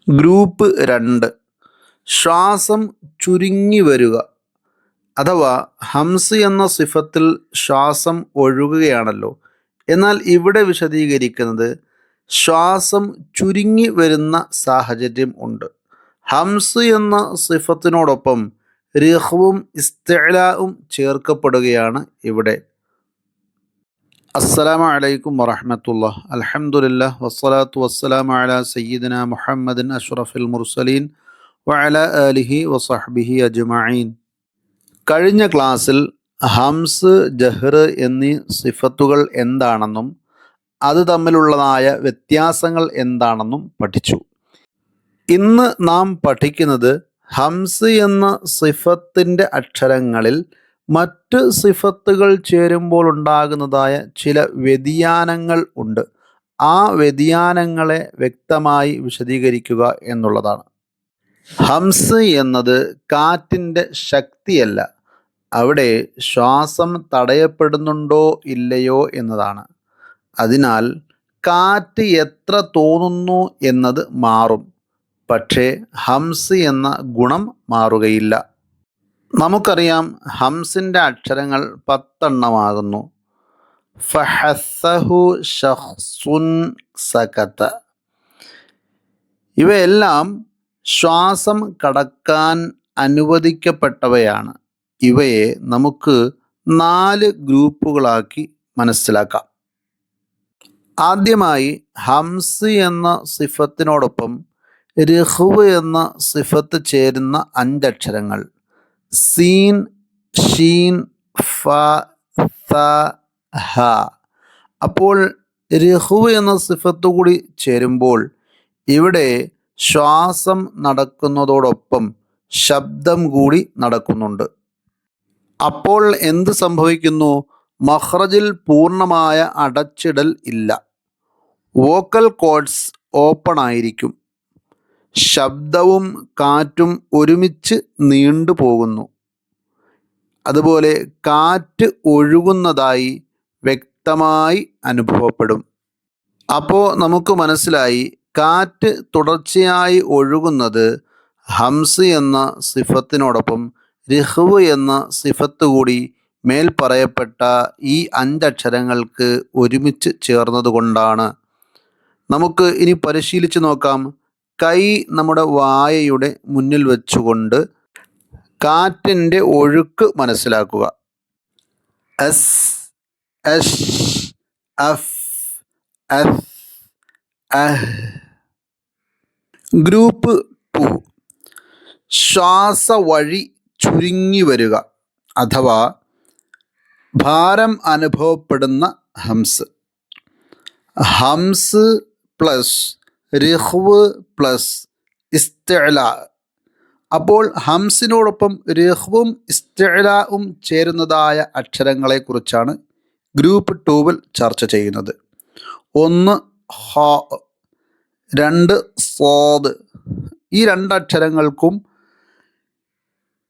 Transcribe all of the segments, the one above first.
Group 2 ശ്വാസം ചുരുങ്ങി വരിക അഥവാ ഹംസ് എന്ന സിഫത്തിൽ ശ്വാസം ഒഴുകുകയാണല്ലോ. എന്നാൽ ഇവിടെ വിശദീകരിക്കുന്നത് ശ്വാസം ചുരുങ്ങി വരുന്ന സാഹചര്യം ഉണ്ട്. ഹംസ് എന്ന സിഫത്തിനോടൊപ്പം റിഹ്വും ഇസ്തിഅ്ലാഉം ചേർക്കപ്പെടുകയാണ് ഇവിടെ. അസ്സലാമു അലൈക്കും വറഹ്മത്തുള്ളാഹി. അൽഹംദുലില്ലാഹ് വസ്സലാത്തു വസ്സലാമു അലാ സയ്യിദിന മുഹമ്മദിൻ അഷ്റഫിൽ മുർസലീൻ വഅലാ ആലിഹി വസഹ്ബിഹി അജ്മഈൻ. കഴിഞ്ഞ ക്ലാസ്സിൽ ഹംസ്, ജഹ്ർ എന്നീ സിഫത്തുകൾ എന്താണെന്നും അത് തമ്മിലുള്ളതായ വ്യത്യാസങ്ങൾ എന്താണെന്നും പഠിച്ചു. ഇന്ന് നാം പഠിക്കുന്നത് ഹംസ് എന്ന സിഫത്തിൻ്റെ അക്ഷരങ്ങളിൽ മറ്റ് സിഫത്തുകൾ ചേരുമ്പോൾ ഉണ്ടാകുന്നതായ ചില വ്യതിയാനങ്ങൾ ഉണ്ട്. ആ വ്യതിയാനങ്ങളെ വ്യക്തമായി വിശദീകരിക്കുക എന്നുള്ളതാണ്. ഹംസ് എന്നത് കാറ്റിൻ്റെ ശക്തിയല്ല, അവിടെ ശ്വാസം തടയപ്പെടുന്നുണ്ടോ ഇല്ലയോ എന്നതാണ്. അതിനാൽ കാറ്റ് എത്ര തോന്നുന്നു എന്നത് മാറും, പക്ഷേ ഹംസ് എന്ന ഗുണം മാറുകയില്ല. നമുക്കറിയാം, ഹംസിൻ്റെ അക്ഷരങ്ങൾ 10 എണ്ണമാകുന്നു. ഫഹസ്സഹു ശഖ്സുൻ സകത. ഇവയെല്ലാം ശ്വാസം കടക്കാൻ അനുവദിക്കപ്പെട്ടവയാണ്. ഇവയെ നമുക്ക് 4 ഗ്രൂപ്പുകളാക്കി മനസ്സിലാക്കാം. ആദ്യമായി ഹംസ് എന്ന സിഫത്തിനോടൊപ്പം റിഹ്വ് എന്ന സിഫത്ത് ചേരുന്ന 5 അക്ഷരങ്ങൾ സീൻ, ഷീൻ, ഫ, ത, ഹ. അപ്പോൾ റിഹ്വ് എന്ന സിഫത്ത് കൂടി ചേരുമ്പോൾ ഇവിടെ ശ്വാസം നടക്കുന്നതോടൊപ്പം ശബ്ദം കൂടി നടക്കുന്നുണ്ട്. അപ്പോൾ എന്ത് സംഭവിക്കുന്നു? മഖ്റജിൽ പൂർണ്ണമായ അടച്ചിടൽ ഇല്ല. വോക്കൽ കോഡ്സ് ഓപ്പൺ ആയിരിക്കും. ശബ്ദവും കാറ്റും ഒരുമിച്ച് നീണ്ടുപോകുന്നു. അതുപോലെ കാറ്റ് ഒഴുകുന്നതായി വ്യക്തമായി അനുഭവപ്പെടും. അപ്പോൾ നമുക്ക് മനസ്സിലായി, കാറ്റ് തുടർച്ചയായി ഒഴുകുന്നത് ഹംസ് എന്ന സിഫത്തിനോടൊപ്പം റിഹ്വ് എന്ന സിഫത്ത് കൂടി മേൽ പറയപ്പെട്ട ഈ 5 അക്ഷരങ്ങൾക്ക് ഒരുമിച്ച് ചേർന്നതുകൊണ്ടാണ്. നമുക്ക് ഇനി പരിശീലിച്ച് നോക്കാം. കൈ നമ്മുടെ വായയുടെ മുന്നിൽ വെച്ചുകൊണ്ട് കാറ്റിൻ്റെ ഒഴുക്ക് മനസ്സിലാക്കുക. എസ്, എഷ്, എഫ്, എഫ്, എഹ്. ഗ്രൂപ്പ് 2 ശ്വാസവഴി ചുരുങ്ങി വരിക അഥവാ ഭാരം അനുഭവപ്പെടുന്ന ഹംസ്. ഹംസ് പ്ലസ് റിഹ്വ് പ്ലസ് ഇസ്തിഅ്ലാ. അപ്പോൾ ഹംസിനോടൊപ്പം റിഹ്വും ഇസ്തിഅ്ലാഉം ചേരുന്നതായ അക്ഷരങ്ങളെക്കുറിച്ചാണ് ഗ്രൂപ്പ് 2 ചർച്ച ചെയ്യുന്നത്. 1 ഹ, 2 സ്വാദ്. ഈ 2 അക്ഷരങ്ങൾക്കും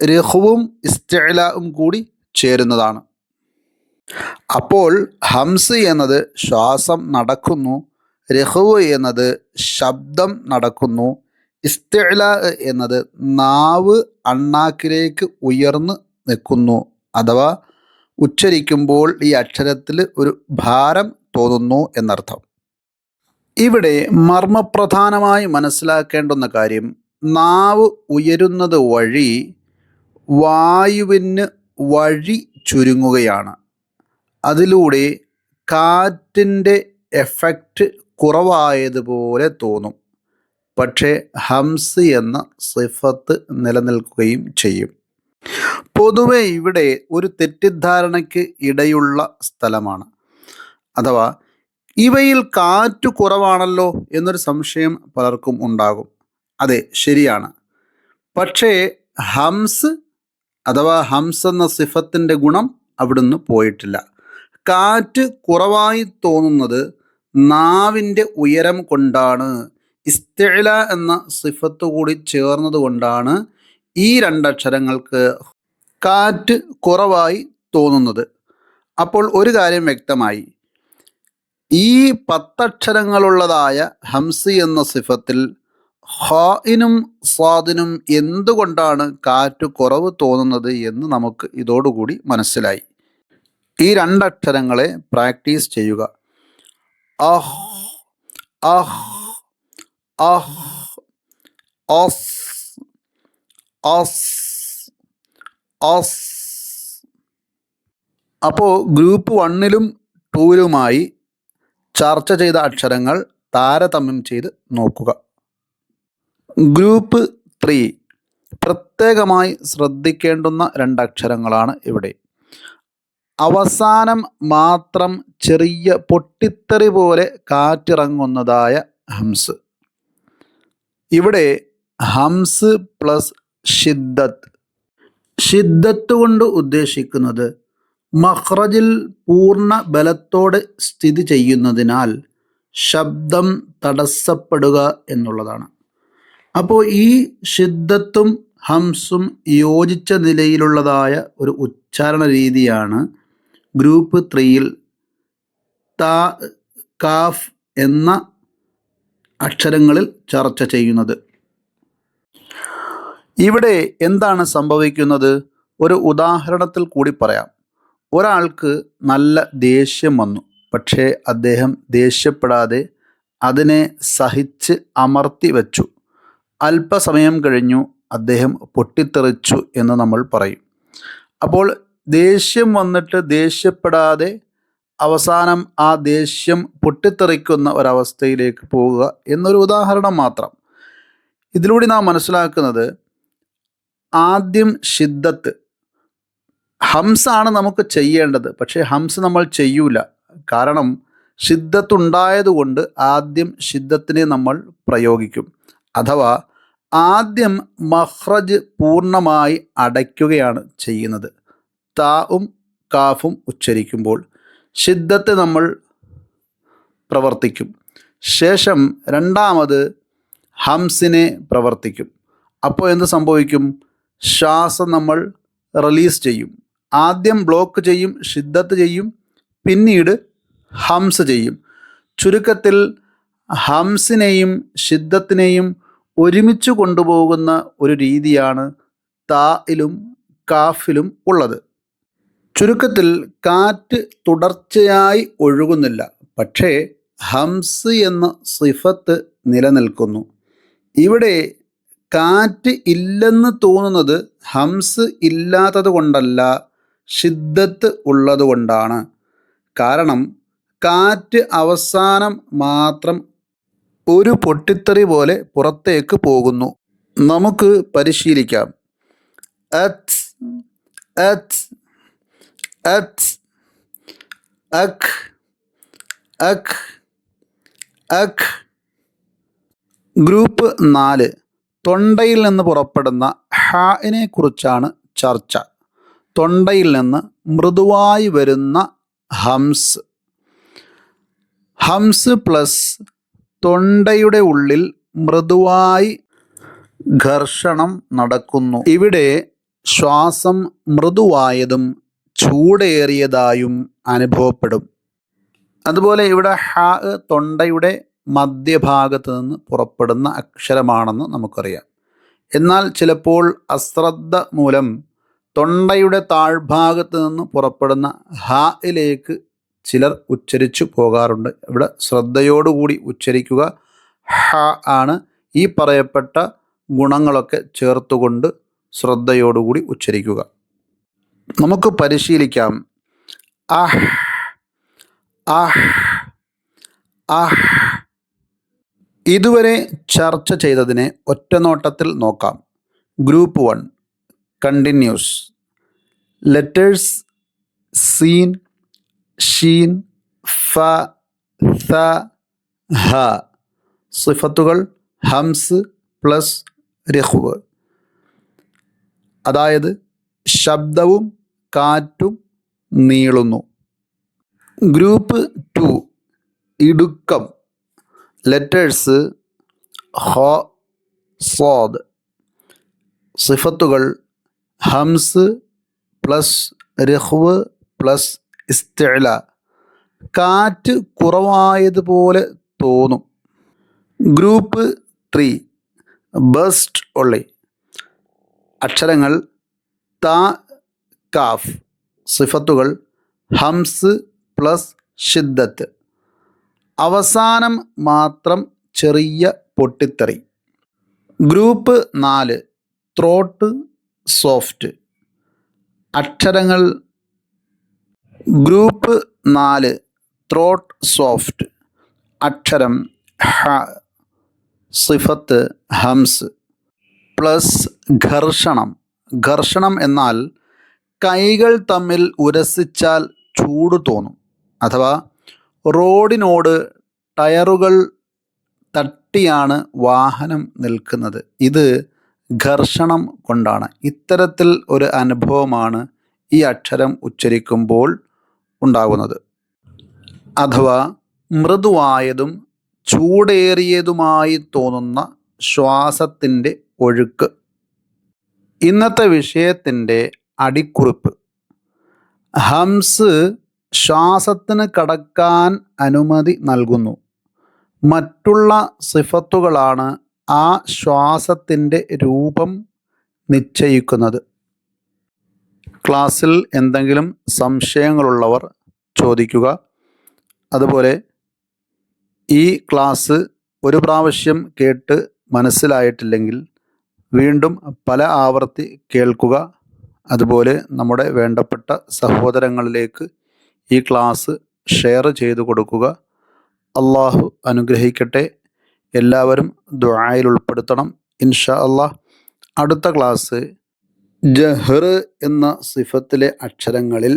റിഹ്വും ഇസ്തിഅ്ലാഉം കൂടി ചേരുന്നതാണ്. അപ്പോൾ ഹംസ് എന്നത് ശ്വാസം നടക്കുന്നു, റിഹ്വ് എന്നത് ശബ്ദം നടക്കുന്നു, ഇസ്തിഅ്ലാ എന്നത് നാവ് അണ്ണാക്കിലേക്ക് ഉയർന്ന് നിൽക്കുന്നു. അഥവാ ഉച്ചരിക്കുമ്പോൾ ഈ അക്ഷരത്തിൽ ഒരു ഭാരം തോന്നുന്നു എന്നർത്ഥം. ഇവിടെ മർമ്മപ്രധാനമായി മനസ്സിലാക്കേണ്ടുന്ന കാര്യം, നാവ് ഉയരുന്നത് വഴി വായുവിന് വഴി ചുരുങ്ങുകയാണ്. അതിലൂടെ കാറ്റിൻ്റെ എഫക്റ്റ് കുറവായതുപോലെ തോന്നും. പക്ഷേ ഹംസ് എന്ന സിഫത്ത് നിലനിൽക്കുകയും ചെയ്യും. പൊതുവെ ഇവിടെ ഒരു തെറ്റിദ്ധാരണയ്ക്ക് ഇടയുള്ള സ്ഥലമാണ്. അഥവാ ഇവയിൽ കാറ്റ് കുറവാണല്ലോ എന്നൊരു സംശയം പലർക്കും ഉണ്ടാകും. അതെ, ശരിയാണ്. പക്ഷേ ഹംസ് അഥവാ ഹംസ് എന്ന സിഫത്തിൻ്റെ ഗുണം അവിടുന്ന് പോയിട്ടില്ല. കാറ്റ് കുറവായി തോന്നുന്നത് നാവിൻ്റെ ഉയരം കൊണ്ടാണ്. ഇസ്തിഅ്ലാ എന്ന സിഫത്ത് കൂടി ചേർന്നത് കൊണ്ടാണ് ഈ 2 അക്ഷരങ്ങൾക്ക് കാറ്റ് കുറവായി തോന്നുന്നത്. അപ്പോൾ ഒരു കാര്യം വ്യക്തമായി, ഈ 10 അക്ഷരങ്ങളുള്ളതായ ഹംസ് എന്ന സിഫത്തിൽ ഹായിനും സ്വാദിനും എന്തുകൊണ്ടാണ് കാറ്റ് കുറവ് തോന്നുന്നത് എന്ന് നമുക്ക് ഇതോടുകൂടി മനസ്സിലായി. ഈ രണ്ടക്ഷരങ്ങളെ പ്രാക്ടീസ് ചെയ്യുക. അഹ്, അഹ്, അഹ്, അസ്, അസ്, അസ്. അപ്പോൾ ഗ്രൂപ്പ് 1ലും 2ലുമായി ചർച്ച ചെയ്ത അക്ഷരങ്ങൾ താരതമ്യം ചെയ്ത് നോക്കുക. ഗ്രൂപ്പ് 3 പ്രത്യേകമായി ശ്രദ്ധിക്കേണ്ടുന്ന രണ്ടക്ഷരങ്ങളാണ് ഇവിടെ. അവസാനം മാത്രം ചെറിയ പൊട്ടിത്തെറി പോലെ കാറ്റിറങ്ങുന്നതായ ഹംസ്. ഇവിടെ ഹംസ് പ്ലസ് ഷിദ്ദത്ത്. ഷിദ്ദത്ത് കൊണ്ട് ഉദ്ദേശിക്കുന്നത് മഖ്റജിൽ പൂർണ്ണ ബലത്തോടെ സ്ഥിതി ചെയ്യുന്നതിനാൽ ശബ്ദം തടസ്സപ്പെടുക എന്നുള്ളതാണ്. അപ്പോൾ ഈ ഷിദ്ദത്തും ഹംസും യോജിച്ച നിലയിലുള്ളതായ ഒരു ഉച്ചാരണ രീതിയാണ് ഗ്രൂപ്പ് 3യിൽ താ, കാഫ് എന്ന അക്ഷരങ്ങളിൽ ചർച്ച ചെയ്യുന്നത്. ഇവിടെ എന്താണ് സംഭവിക്കുന്നത്? ഒരു ഉദാഹരണത്തിൽ കൂടി പറയാം. ഒരാൾക്ക് നല്ല ദേഷ്യം വന്നു. പക്ഷേ അദ്ദേഹം ദേഷ്യപ്പെടാതെ അതിനെ സഹിച്ച് അമർത്തി വെച്ചു. അല്പസമയം കഴിഞ്ഞു അദ്ദേഹം പൊട്ടിത്തെറിച്ചു എന്ന് നമ്മൾ പറയും. അപ്പോൾ ദേഷ്യം വന്നിട്ട് ദേഷ്യപ്പെടാതെ അവസാനം ആ ദേഷ്യം പൊട്ടിത്തെറിക്കുന്ന ഒരവസ്ഥയിലേക്ക് പോവുക എന്നൊരു ഉദാഹരണം മാത്രം. ഇതിലൂടെ നാം മനസ്സിലാക്കുന്നത് ആദ്യം ഷിദ്ദത്ത്. ഹംസാണ് നമുക്ക് ചെയ്യേണ്ടത്, പക്ഷേ ഹംസ് നമ്മൾ ചെയ്യൂല. കാരണം ഷിദ്ദത്തുണ്ടായതുകൊണ്ട് ആദ്യം ഷിദ്ദത്തിനെ നമ്മൾ പ്രയോഗിക്കും. അഥവാ ആദ്യം മഖ്റജ് പൂർണ്ണമായി അടയ്ക്കുകയാണ് ചെയ്യുന്നത്. താവും കാഫും ഉച്ചരിക്കുമ്പോൾ ഷിദ്ദത്ത് നമ്മൾ പ്രവർത്തിക്കും. ശേഷം രണ്ടാമത് ഹംസിനെ പ്രവർത്തിക്കും. അപ്പോൾ എന്ത് സംഭവിക്കും? ശ്വാസം നമ്മൾ റിലീസ് ചെയ്യും. ആദ്യം ബ്ലോക്ക് ചെയ്യും, ഷിദ്ദത്ത് ചെയ്യും, പിന്നീട് ഹംസ് ചെയ്യും. ചുരുക്കത്തിൽ ഹംസിനെയും ഷിദ്ദത്തിനെയും ഒരുമിച്ച് കൊണ്ടുപോകുന്ന ഒരു രീതിയാണ് തായിലും കാഫിലും ഉള്ളത്. ചുരുക്കത്തിൽ കാറ്റ് തുടർച്ചയായി ഒഴുകുന്നില്ല, പക്ഷേ ഹംസ് എന്ന സിഫത്ത് നിലനിൽക്കുന്നു. ഇവിടെ കാറ്റ് ഇല്ലെന്ന് തോന്നുന്നത് ഹംസ് ഇല്ലാത്തത് കൊണ്ടല്ല, ഷിദ്ദത്ത് ഉള്ളത് കൊണ്ടാണ്. കാരണം കാറ്റ് അവസാനം മാത്രം ഒരു പൊട്ടിത്തെറി പോലെ പുറത്തേക്ക് പോകുന്നു. നമുക്ക് പരിശീലിക്കാം. അത്, അത്, അത്, അഖ്, അഖ്, അഖ്. ഗ്രൂപ്പ് 4 തൊണ്ടയിൽ നിന്ന് പുറപ്പെടുന്ന ഹാഇനെ കുറിച്ചാണ് ചർച്ച. തൊണ്ടയിൽ നിന്ന് മൃദുവായി വരുന്ന ഹംസ്. ഹംസ് പ്ലസ് തൊണ്ടയുടെ ഉള്ളിൽ മൃദുവായി ഘർഷണം നടക്കുന്നു. ഇവിടെ ശ്വാസം മൃദുവായതും ചൂടേറിയതായും അനുഭവപ്പെടും. അതുപോലെ ഇവിടെ ഹാ തൊണ്ടയുടെ മധ്യഭാഗത്ത് നിന്ന് പുറപ്പെടുന്ന അക്ഷരമാണെന്ന് നമുക്കറിയാം. എന്നാൽ ചിലപ്പോൾ അശ്രദ്ധ മൂലം തൊണ്ടയുടെ താഴ്ഭാഗത്ത് നിന്ന് പുറപ്പെടുന്ന ഹായിലേക്ക് ചിലർ ഉച്ചരിച്ചു പോകാറുണ്ട്. ഇവിടെ ശ്രദ്ധയോടുകൂടി ഉച്ചരിക്കുക. ഹ ആണ്. ഈ പറയപ്പെട്ട ഗുണങ്ങളൊക്കെ ചേർത്തുകൊണ്ട് ശ്രദ്ധയോടുകൂടി ഉച്ചരിക്കുക. നമുക്ക് പരിശീലിക്കാം. അഹ്, അഹ്, അഹ്. ഇതുവരെ ചർച്ച ചെയ്തതിനെ ഒറ്റനോട്ടത്തിൽ നോക്കാം. Group 1 continues. ലെറ്റേഴ്സ് സീൻ, ഷീൻ, ഫ, ഥ, ഹ. സിഫത്തുകൾ ഹംസ് പ്ലസ് രഹ്വ്. അതായത് ശബ്ദവും കാറ്റും നീളുന്നു. ഗ്രൂപ്പ് 2 ഇടുക്കം. ലെറ്റേഴ്സ് ഹ, സ്വാദ്. സിഫത്തുകൾ ഹംസ് പ്ലസ് രഹ്വ് പ്ലസ് ഇസ്തിഅല. കാറ്റ് കുറവായതുപോലെ തോന്നും. ഗ്രൂപ്പ് 3 ബസ്റ്റ് ഒള്ളി. അക്ഷരങ്ങൾ ത, കാഫ്. സിഫത്തുകൾ ഹംസ് പ്ലസ് ഷിദ്ദത്ത്. അവസാനം മാത്രം ചെറിയ പൊട്ടിത്തെറി. Group 4 throat soft. അക്ഷരങ്ങൾ ഗ്രൂപ്പ് 4 ത്രോട്ട് സോഫ്റ്റ്. അക്ഷരം ഹ, സിഫത്ത് ഹംസ് പ്ലസ് ഘർഷണം. ഘർഷണം എന്നാൽ കൈകൾ തമ്മിൽ ഉരസിച്ചാൽ ചൂട് തോന്നും, അഥവാ റോഡിനോട് ടയറുകൾ തട്ടിയാണ് വാഹനം നിൽക്കുന്നത്. ഇത് ഘർഷണം കൊണ്ടാണ്. ഇത്തരത്തിൽ ഒരു അനുഭവമാണ് ഈ അക്ഷരം ഉച്ചരിക്കുമ്പോൾ ഉണ്ടാകുന്നത്. അഥവാ മൃദുവായതും ചൂടേറിയതുമായി തോന്നുന്ന ശ്വാസത്തിൻ്റെ ഒഴുക്ക്. ഇന്നത്തെ വിഷയത്തിൻ്റെ അടിക്കുറിപ്പ്: ഹംസ് ശ്വാസത്തിന് കടക്കാൻ അനുമതി നൽകുന്നു. മറ്റുള്ള സിഫത്തുകളാണ് ആ ശ്വാസത്തിൻ്റെ രൂപം നിശ്ചയിക്കുന്നത്. ക്ലാസ്സിൽ എന്തെങ്കിലും സംശയങ്ങളുള്ളവർ ചോദിക്കുക. അതുപോലെ ഈ ക്ലാസ് ഒരു പ്രാവശ്യം കേട്ട് മനസ്സിലായിട്ടില്ലെങ്കിൽ വീണ്ടും പല ആവർത്തി കേൾക്കുക. അതുപോലെ നമ്മുടെ വേണ്ടപ്പെട്ട സഹോദരങ്ങളിലേക്ക് ഈ ക്ലാസ് ഷെയർ ചെയ്തു കൊടുക്കുക. അള്ളാഹു അനുഗ്രഹിക്കട്ടെ. എല്ലാവരും ദുആയിൽ ഉൾപ്പെടുത്തണം. ഇൻഷാ അള്ളാഹ് അടുത്ത ക്ലാസ് ജഹർ എന്ന സിഫത്തിലെ അക്ഷരങ്ങളിൽ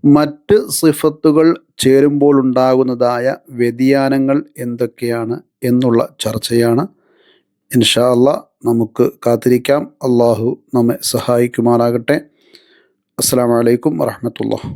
മറ്റ് സിഫത്തുകൾ ചേരുമ്പോൾ ഉണ്ടാകുന്നതായ വ്യതിയാനങ്ങൾ എന്തൊക്കെയാണ് എന്നുള്ള ചർച്ചയാണ്. ഇൻഷാ അള്ളാഹ് നമുക്ക് കാത്തിരിക്കാം. അള്ളാഹു നമ്മെ സഹായിക്കുമാറാകട്ടെ. അസ്സലാമു അലൈക്കും വറഹ്മത്തുള്ളാഹി.